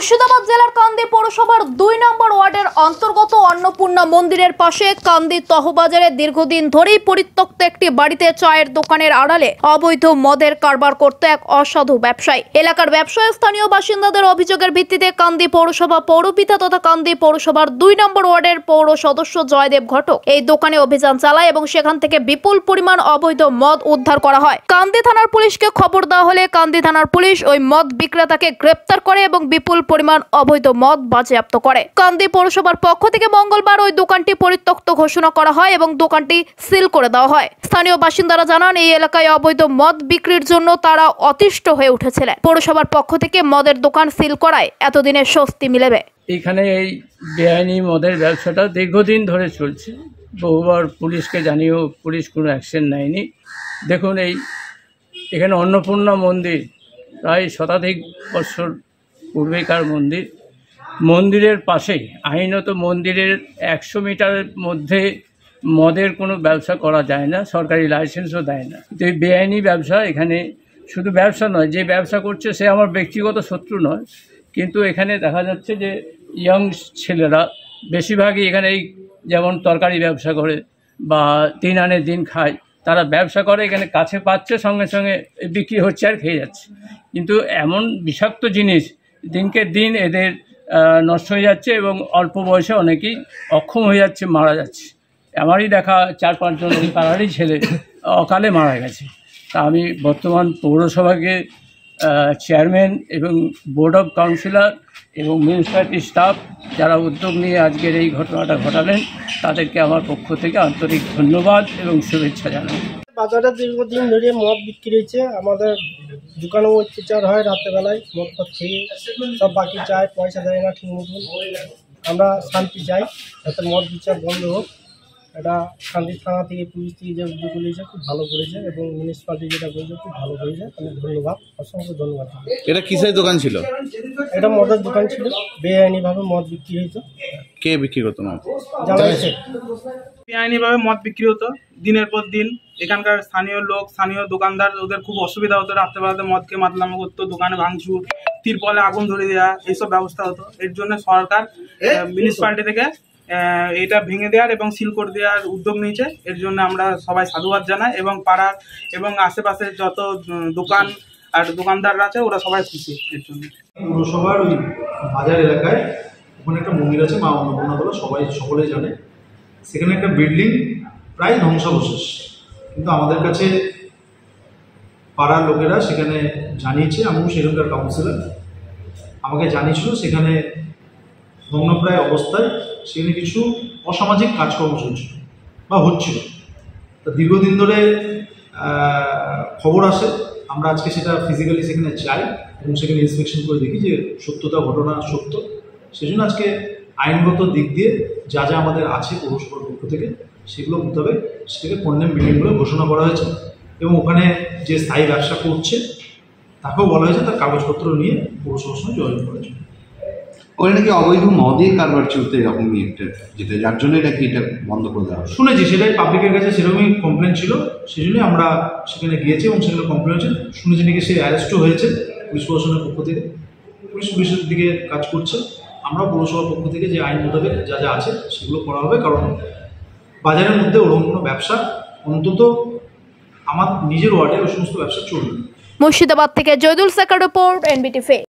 মুর্শিদাবাদ জেলার কান্দি পৌরসভার 2 নম্বর ওয়ার্ডের অন্তর্গত অন্নপূর্ণা মন্দিরের পাশে কান্দি তহবাজারে দীর্ঘদিন ধরেই পরিত্যক্ত একটি বাড়িতে চায়ের দোকানের আড়ালে অবৈধ মদের কারবার করত এক অসাধু ব্যবসায়ী। এলাকার ব্যবসায়ী স্থানীয় বাসিন্দাদের অভিযোগের ভিত্তিতে কান্দি পৌরসভা পৌরপিতা তথা কান্দি পৌরসভার 2 নম্বর ওয়ার্ডের পৌর সদস্য জয়দেব ঘটক এই দোকানে অভিযান চালায় এবং সেখান থেকে বিপুল পরিমাণ অবৈধ মদ উদ্ধার করা হয়। কান্দি থানার পুলিশকে খবর দেওয়া হলে কান্দি থানার পুলিশ ওই মদ বিক্রেতাকে গ্রেপ্তার করে এবং বিপুল পরিমাণ অবৈধ মদ বাজেয়াপ্ত করে। কান্দি পৌরসভার পক্ষ থেকে মঙ্গলবার ওই দোকানটি পরিত্যক্ত ঘোষণা করা হয় এবং দোকানটি সিল করে দেওয়া হয়। স্থানীয় বাসিন্দারা জানান এই এলাকায় অবৈধ মদ বিক্রির জন্য তারা অতিষ্ঠ হয়ে উঠেছিলেন। পৌরসভার পক্ষ থেকে মদের দোকান সিল করায় এতদিনের স্বস্তি মিলবে। এখানে এই বেআইনি মদের ব্যবসাটা দীর্ঘদিন ধরে চলছে। বহুবার পুলিশকে জানিয়েও পুলিশ কোনো অ্যাকশন নেয়নি। দেখুন এখানে অন্নপূর্ণা মন্দির প্রায় শতাধিক বছর পূর্বেকার মন্দিরের পাশেই আইনত মন্দিরের 100 মিটারের মধ্যে মদের কোনো ব্যবসা করা যায় না, সরকারি লাইসেন্সও দেয় না। তো এই বেআইনি ব্যবসা, এখানে শুধু ব্যবসা নয়, যে ব্যবসা করছে সে আমার ব্যক্তিগত শত্রু নয়, কিন্তু এখানে দেখা যাচ্ছে যে ইয়ং ছেলেরা বেশিরভাগই এখানে যেমন তরকারি ব্যবসা করে বা দিন আনে দিন খায়, তারা ব্যবসা করে, এখানে কাছে পাচ্ছে, সঙ্গে সঙ্গে বিক্রি হচ্ছে আর খেয়ে যাচ্ছে। কিন্তু এমন বিষাক্ত জিনিস দিনকে দিন এদের নষ্ট হয়ে যাচ্ছে এবং অল্প বয়সে অনেকেই অক্ষম হয়ে যাচ্ছে, মারা যাচ্ছে। আমারই দেখা 4-5 জন এই পাড়ারই ছেলে অকালে মারা গেছে। তা আমি বর্তমান পৌরসভাকে চেয়ারম্যান এবং বোর্ড অফ কাউন্সিলর এবং মিউনিসিপ্যালিটি স্টাফ যারা উদ্যোগ নিয়ে আজকের এই ঘটনাটা ঘটালেন তাদেরকে আমার পক্ষ থেকে আন্তরিক ধন্যবাদ এবং শুভেচ্ছা জানাই। বাজারে দীর্ঘদিন ধরে মদ বিক্রি হয়েছে। আমাদের দোকানেও অত্যাচার হয়, রাত্রেবেলায় মদ খেয়ে সব বাকি চায়, পয়সা দেয় না ঠিক মতন। আমরা শান্তি চাই, যাতে মদ বিচার বন্ধ হোক। এটা কান্দি থানা থেকে পুলিশ থেকে যে উদ্যোগ নিয়েছে খুব ভালো করেছে এবং মিউনিসিপ্যালিটি যেটা করেছে খুব ভালো করেছে। আমি ধন্যবাদ, অসংখ্য ধন্যবাদ। এটা কিসের দোকান ছিল? এটা মদের দোকান ছিল, বেআইনিভাবে মদ বিক্রি হয়েছে। কে বিক্রি করতো মদ? জানাইছে বেআইনিভাবে মদ বিক্রি হতো দিনের পর দিন। এখানকার স্থানীয় লোক, স্থানীয় দোকানদার, ওদের খুব অসুবিধা হতো। রাত্রেবেলাতে মদকে মাতলামো করতো, দোকানে ভাঙচুর, তিরপলে আগুন ধরে দেওয়া, এইসব ব্যবস্থা হতো। এর জন্য সরকার মিউনিসিপ্যালিটি থেকে এটা ভেঙে দেওয়ার এবং সিল করে দেওয়ার উদ্যোগ নিয়েছে। এর জন্য আমরা সবাই সাধুবাদ জানাই এবং পাড়ার এবং আশেপাশের যত দোকান আর দোকানদাররা আছে ওরা সবাই খুশি এর জন্য। পৌরসভার ওই বাজার এলাকায় ওখানে একটা মন্দির আছে, মা অন্নপূর্ণা, সকলেই জানে। সেখানে একটা বিল্ডিং প্রায় ধ্বংসাবশেষ, কিন্তু আমাদের কাছে পাড়ার লোকেরা সেখানে জানিয়েছে, আমিও সেখানকার কাউন্সিলর, আমাকে জানিয়েছিল সেখানে ভগ্নপ্রায় অবস্থায় সেখানে কিছু অসামাজিক কাজকর্ম চলছিল বা হচ্ছিল। তা দীর্ঘদিন ধরে খবর আসে, আমরা আজকে সেটা ফিজিক্যালি সেখানে যাই এবং সেখানে ইন্সপেকশন করে দেখি যে সত্যতা, ঘটনা সত্য। সেজন্য আজকে আইনগত দিক দিয়ে যা যা আমাদের আছে পৌরসভার পক্ষ থেকে সেগুলো মোতাবেক সেটাকে কন্ডেম বিল্ডিং বলে ঘোষণা করা হয়েছে এবং ওখানে যে স্থায়ী ব্যবসা করছে তাকেও বলা হয়েছে তার কাগজপত্র নিয়ে পৌরসভার সঙ্গে যোগাযোগ করেছে। ওখানে নাকি অবৈধ মদের কারবার চলতে এরকমই একটা যেটা, যার জন্য নাকি এটা বন্ধ করে দেওয়া শুনেছি, সেটাই পাবলিকের কাছে সেরকমই কমপ্লেন ছিল, সেই জন্যই আমরা সেখানে গিয়েছি এবং সেখানে কমপ্লেন হয়েছে। শুনেছি নাকি সে অ্যারেস্টও হয়েছে পুলিশ প্রশাসনের পক্ষ থেকে, পুলিশের দিকে কাজ করছে। আমরা পৌরসভার পক্ষ থেকে যে আইন মোতাবেক যা যা আছে সেগুলো করা হবে, কারণ বাজারের মধ্যে ওরকম কোনো ব্যবসা, অন্তত আমার নিজের ওয়ার্ডে ওই সমস্ত ব্যবসা চলবে। মুর্শিদাবাদ থেকে জয়দুল শেখের রিপোর্ট, NBTV।